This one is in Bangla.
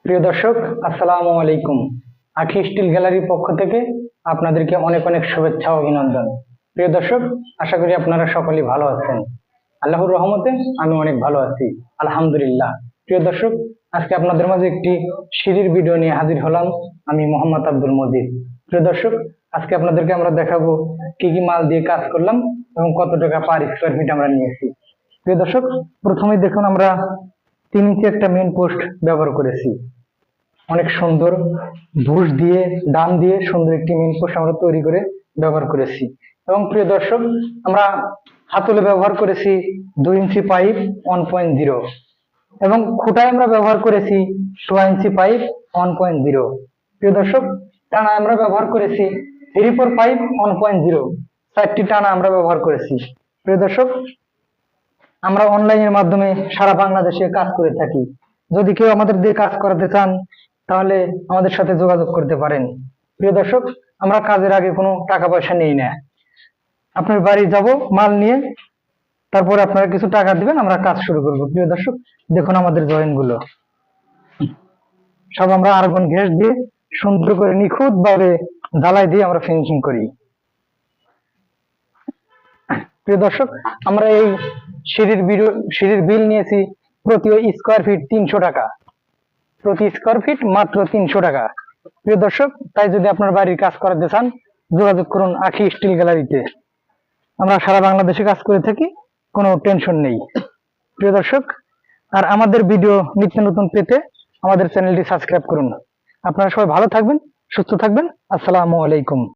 প্রিয় দর্শক, আসসালামু আলাইকুম। আখি স্টিল গ্যালারির পক্ষ থেকে আপনাদেরকে অনেক অনেক শুভেচ্ছা ও অভিনন্দন। প্রিয় দর্শক, আশা করি আপনারা সকলেই ভালো আছেন। আল্লাহর রহমতে আমি অনেক ভালো আছি, আলহামদুলিল্লাহ। প্রিয় দর্শক, আজকে আপনাদের মাঝে একটি সিঁড়ির ভিডিও নিয়ে হাজির হলাম। আমি মোহাম্মদ আব্দুল মজিদ। প্রিয় দর্শক, আজকে আপনাদেরকে আমরা দেখাবো কি কি মাল দিয়ে কাজ করলাম এবং কত টাকা পার স্কোয়ার ফিট আমরা নিয়েছি। প্রিয় দর্শক, প্রথমেই দেখুন আমরা 3 ইঞ্চি একটা মেন পোস্ট ব্যবহার করেছি। অনেক সুন্দর ধূস দিয়ে ডান দিয়ে সুন্দর একটি মেন পোস্ট আমরা তৈরি করে ব্যবহার করেছি। এবং প্রিয় দর্শক, আমরা হাতলে ব্যবহার করেছি 2 ইঞ্চি পাইপ 1.0 এবং খুঁটায় আমরা ব্যবহার করেছি 2 ইঞ্চি পাইপ 1.0। প্রিয় দর্শক, টানা আমরা ব্যবহার করেছি 3/4 পাইপ 1.0। 4টি টানা আমরা ব্যবহার করেছি। প্রিয় দর্শক, আমরা অনলাইনের মাধ্যমে সারা বাংলাদেশে কাজ করে থাকি। যদি কেউ আমাদের দিয়ে কাজ করাতে চান তাহলে আমাদের সাথে যোগাযোগ করতে পারেন। প্রিয় দর্শক, আমরা কাজের আগে কোনো টাকা পয়সা নেই না। আপনার বাড়ি যাব মাল নিয়ে, তারপরে আপনারা কিছু টাকা দিবেন, আমরা কাজ শুরু করব। প্রিয় দর্শক, দেখুন আমাদের জয়েন্ট গুলো সব আমরা আর্গন গ্যাস দিয়ে সুন্দর করে নিখুঁত ভাবে ঢালাই দিয়ে আমরা ফিনিশিং করি। প্রিয় দর্শক, আমরা এই সিঁড়ির বিল নিয়েছি প্রতি স্কোয়ার ফিট 300 টাকা। প্রতি স্কোয়ার ফিট মাত্র 300 টাকা। প্রিয় দর্শক, তাই যদি আপনার বাড়ির কাজ করাতে চান যোগাযোগ করুন আখি স্টিল গ্যালারিতে। আমরা সারা বাংলাদেশে কাজ করে থাকি, কোনো টেনশন নেই। প্রিয় দর্শক, আর আমাদের ভিডিও নিত্য নতুন পেতে আমাদের চ্যানেলটি সাবস্ক্রাইব করুন। আপনারা সবাই ভালো থাকবেন, সুস্থ থাকবেন। আসসালামু আলাইকুম।